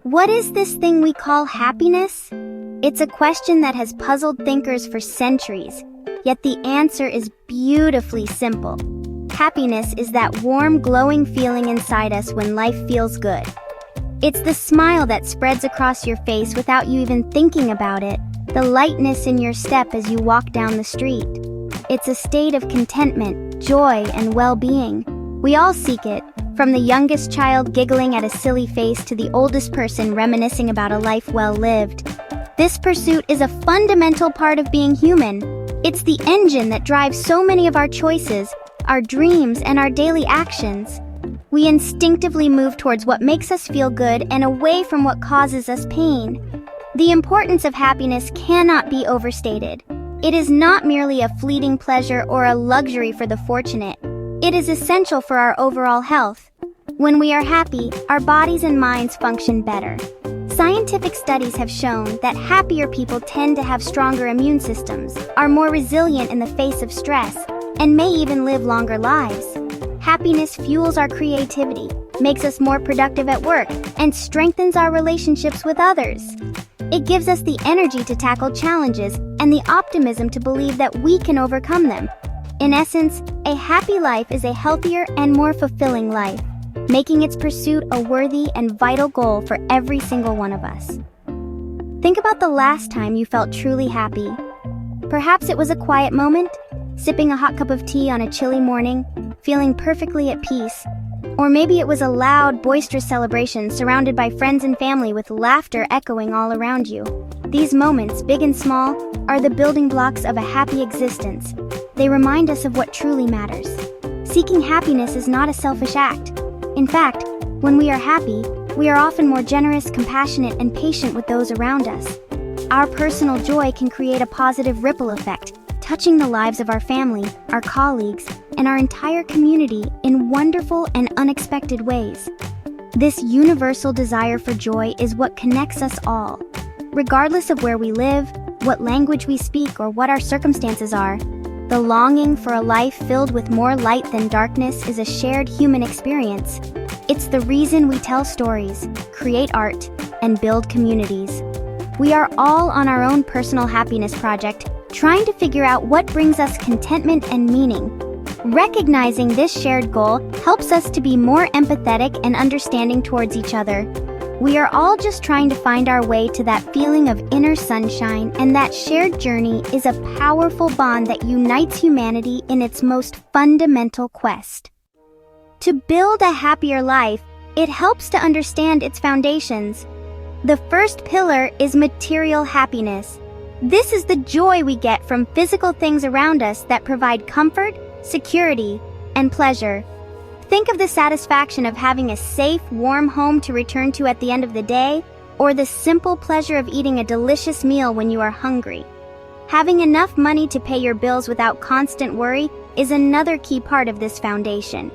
What is this thing we call happiness? It's a question that has puzzled thinkers for centuries, yet the answer is beautifully simple. Happiness is that warm, glowing feeling inside us when life feels good. It's the smile that spreads across your face without you even thinking about it, the lightness in your step as you walk down the street. It's a state of contentment, joy, and well-being. We all seek it, from the youngest child giggling at a silly face to the oldest person reminiscing about a life well lived. This pursuit is a fundamental part of being human. It's the engine that drives so many of our choices, our dreams, and our daily actions. We instinctively move towards what makes us feel good and away from what causes us pain. The importance of happiness cannot be overstated. It is not merely a fleeting pleasure or a luxury for the fortunate. It is essential for our overall health. When we are happy, our bodies and minds function better. Scientific studies have shown that happier people tend to have stronger immune systems, are more resilient in the face of stress, and may even live longer lives. Happiness fuels our creativity, makes us more productive at work, and strengthens our relationships with others. It gives us the energy to tackle challenges and the optimism to believe that we can overcome them. In essence, a happy life is a healthier and more fulfilling life, making its pursuit a worthy and vital goal for every single one of us. Think about the last time you felt truly happy. Perhaps it was a quiet moment, sipping a hot cup of tea on a chilly morning, feeling perfectly at peace. Or maybe it was a loud, boisterous celebration surrounded by friends and family with laughter echoing all around you. These moments, big and small, are the building blocks of a happy existence. They remind us of what truly matters. Seeking happiness is not a selfish act. In fact, when we are happy, we are often more generous, compassionate, and patient with those around us. Our personal joy can create a positive ripple effect, touching the lives of our family, our colleagues, and our entire community in wonderful and unexpected ways. This universal desire for joy is what connects us all. Regardless of where we live, what language we speak, or what our circumstances are, the longing for a life filled with more light than darkness is a shared human experience. It's the reason we tell stories, create art, and build communities. We are all on our own personal happiness project, trying to figure out what brings us contentment and meaning. Recognizing this shared goal helps us to be more empathetic and understanding towards each other. We are all just trying to find our way to that feeling of inner sunshine, and that shared journey is a powerful bond that unites humanity in its most fundamental quest. To build a happier life, it helps to understand its foundations. The first pillar is material happiness. This is the joy we get from physical things around us that provide comfort, security, and pleasure. Think of the satisfaction of having a safe, warm home to return to at the end of the day, or the simple pleasure of eating a delicious meal when you are hungry. Having enough money to pay your bills without constant worry is another key part of this foundation.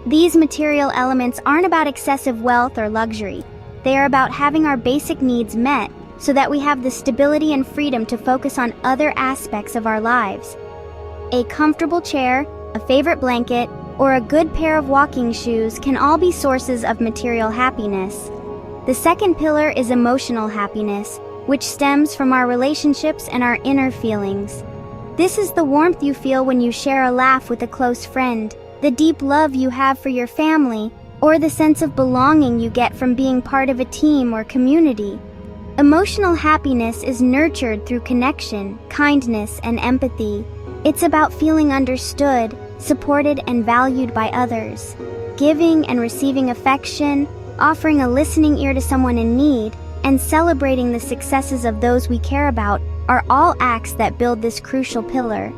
These material elements aren't about excessive wealth or luxury. They are about having our basic needs met so that we have the stability and freedom to focus on other aspects of our lives. A comfortable chair, a favorite blanket, or a good pair of walking shoes can all be sources of material happiness. The second pillar is emotional happiness, which stems from our relationships and our inner feelings. This is the warmth you feel when you share a laugh with a close friend, the deep love you have for your family, or the sense of belonging you get from being part of a team or community. Emotional happiness is nurtured through connection, kindness, and empathy. It's about feeling understood, supported, and valued by others. Giving and receiving affection, offering a listening ear to someone in need, and celebrating the successes of those we care about are all acts that build this crucial pillar.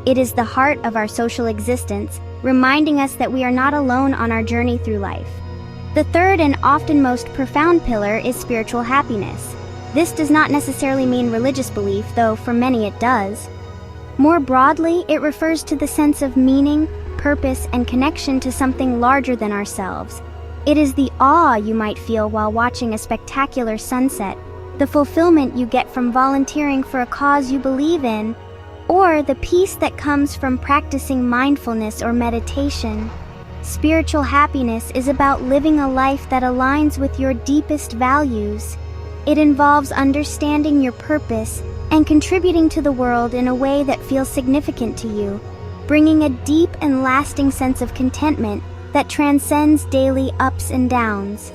It is the heart of our social existence, reminding us that we are not alone on our journey through life. The third and often most profound pillar is spiritual happiness. This does not necessarily mean religious belief, though for many it does. More broadly, it refers to the sense of meaning, purpose, and connection to something larger than ourselves. It is the awe you might feel while watching a spectacular sunset, the fulfillment you get from volunteering for a cause you believe in, or the peace that comes from practicing mindfulness or meditation. Spiritual happiness is about living a life that aligns with your deepest values. It involves understanding your purpose and contributing to the world in a way that feels significant to you, bringing a deep and lasting sense of contentment that transcends daily ups and downs.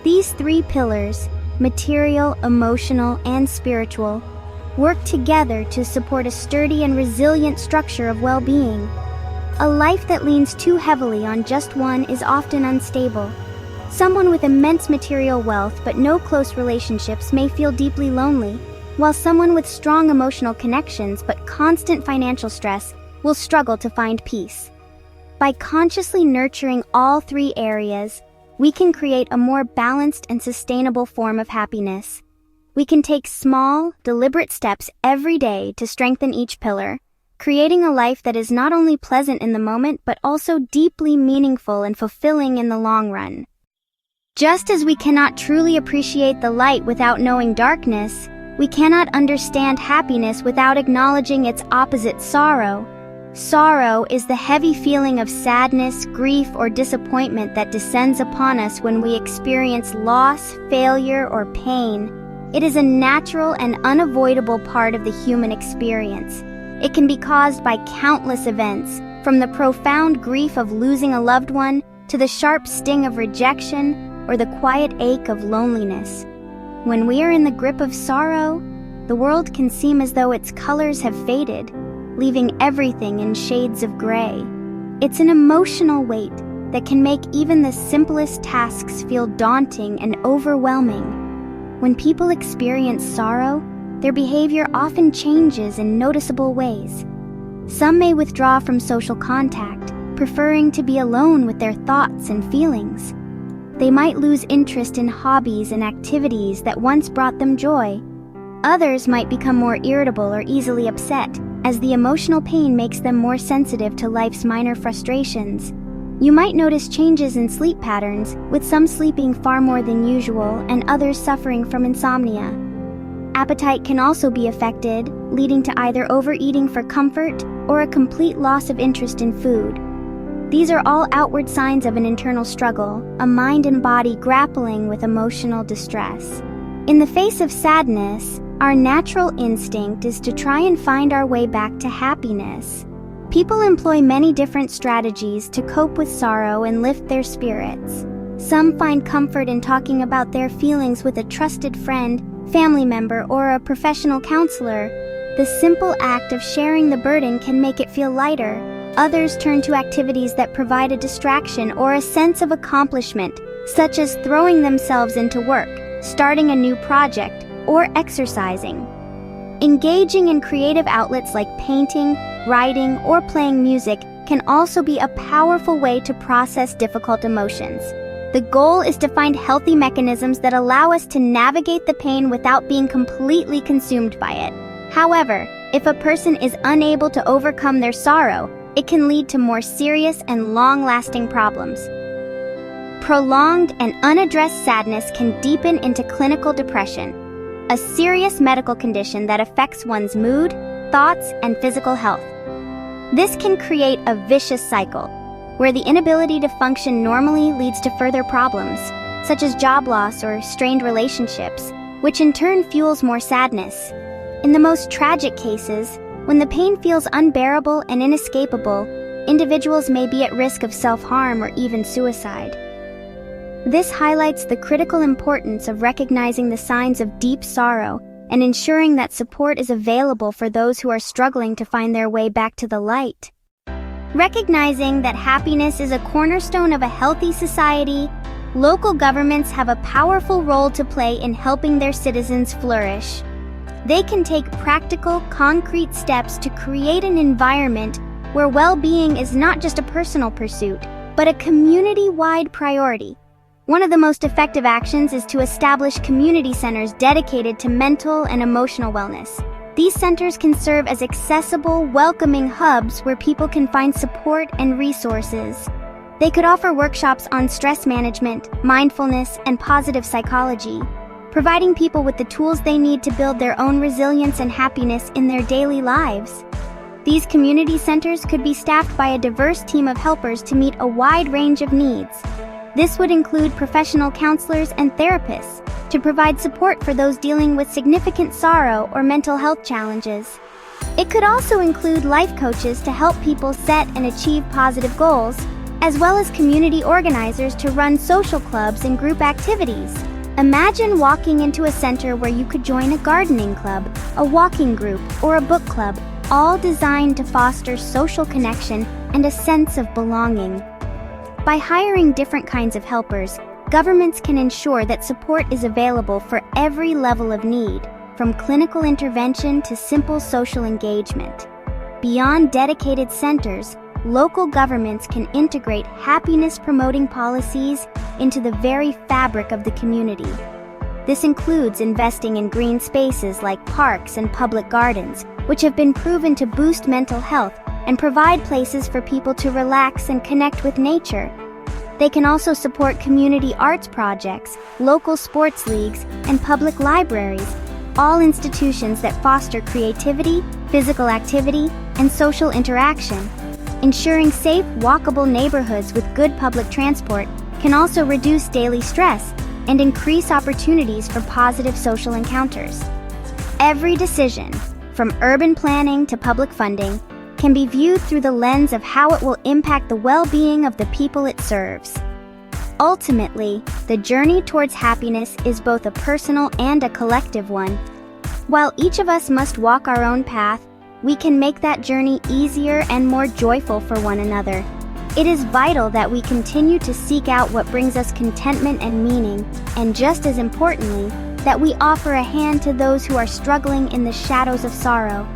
These three pillars, material, emotional, and spiritual, work together to support a sturdy and resilient structure of well-being. A life that leans too heavily on just one is often unstable. Someone with immense material wealth but no close relationships may feel deeply lonely, while someone with strong emotional connections but constant financial stress will struggle to find peace. By consciously nurturing all three areas, we can create a more balanced and sustainable form of happiness. We can take small, deliberate steps every day to strengthen each pillar, creating a life that is not only pleasant in the moment but also deeply meaningful and fulfilling in the long run. Just as we cannot truly appreciate the light without knowing darkness, we cannot understand happiness without acknowledging its opposite, sorrow. Sorrow is the heavy feeling of sadness, grief, or disappointment that descends upon us when we experience loss, failure, or pain. It is a natural and unavoidable part of the human experience. It can be caused by countless events, from the profound grief of losing a loved one to the sharp sting of rejection or the quiet ache of loneliness. When we are in the grip of sorrow, the world can seem as though its colors have faded, leaving everything in shades of gray. It's an emotional weight that can make even the simplest tasks feel daunting and overwhelming. When people experience sorrow, their behavior often changes in noticeable ways. Some may withdraw from social contact, preferring to be alone with their thoughts and feelings. They might lose interest in hobbies and activities that once brought them joy. Others might become more irritable or easily upset, as the emotional pain makes them more sensitive to life's minor frustrations. You might notice changes in sleep patterns, with some sleeping far more than usual and others suffering from insomnia. Appetite can also be affected, leading to either overeating for comfort or a complete loss of interest in food. These are all outward signs of an internal struggle, a mind and body grappling with emotional distress. In the face of sadness, our natural instinct is to try and find our way back to happiness. People employ many different strategies to cope with sorrow and lift their spirits. Some find comfort in talking about their feelings with a trusted friend, family member, or a professional counselor. The simple act of sharing the burden can make it feel lighter. Others turn to activities that provide a distraction or a sense of accomplishment, such as throwing themselves into work, starting a new project, or exercising. Engaging in creative outlets like painting, writing, or playing music can also be a powerful way to process difficult emotions. The goal is to find healthy mechanisms that allow us to navigate the pain without being completely consumed by it. However, if a person is unable to overcome their sorrow, it can lead to more serious and long-lasting problems. Prolonged and unaddressed sadness can deepen into clinical depression, a serious medical condition that affects one's mood, thoughts, and physical health. This can create a vicious cycle, where the inability to function normally leads to further problems, such as job loss or strained relationships, which in turn fuels more sadness. In the most tragic cases, when the pain feels unbearable and inescapable, individuals may be at risk of self-harm or even suicide. This highlights the critical importance of recognizing the signs of deep sorrow and ensuring that support is available for those who are struggling to find their way back to the light. Recognizing that happiness is a cornerstone of a healthy society, local governments have a powerful role to play in helping their citizens flourish. They can take practical, concrete steps to create an environment where well-being is not just a personal pursuit, but a community-wide priority. One of the most effective actions is to establish community centers dedicated to mental and emotional wellness. These centers can serve as accessible, welcoming hubs where people can find support and resources. They could offer workshops on stress management, mindfulness, and positive psychology, providing people with the tools they need to build their own resilience and happiness in their daily lives. These community centers could be staffed by a diverse team of helpers to meet a wide range of needs. This would include professional counselors and therapists to provide support for those dealing with significant sorrow or mental health challenges. It could also include life coaches to help people set and achieve positive goals, as well as community organizers to run social clubs and group activities. Imagine walking into a center where you could join a gardening club, a walking group, or a book club, all designed to foster social connection and a sense of belonging. By hiring different kinds of helpers, governments can ensure that support is available for every level of need, from clinical intervention to simple social engagement. Beyond dedicated centers, local governments can integrate happiness-promoting policies into the very fabric of the community. This includes investing in green spaces like parks and public gardens, which have been proven to boost mental health and provide places for people to relax and connect with nature. They can also support community arts projects, local sports leagues, and public libraries, all institutions that foster creativity, physical activity, and social interaction. Ensuring safe, walkable neighborhoods with good public transport can also reduce daily stress and increase opportunities for positive social encounters. Every decision, from urban planning to public funding, can be viewed through the lens of how it will impact the well-being of the people it serves. Ultimately, the journey towards happiness is both a personal and a collective one. While each of us must walk our own path, we can make that journey easier and more joyful for one another. It is vital that we continue to seek out what brings us contentment and meaning, and just as importantly, that we offer a hand to those who are struggling in the shadows of sorrow.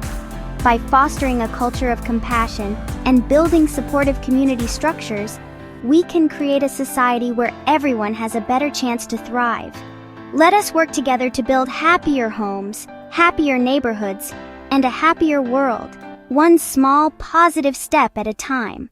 By fostering a culture of compassion and building supportive community structures, we can create a society where everyone has a better chance to thrive. Let us work together to build happier homes, happier neighborhoods, and a happier world, one small, positive step at a time.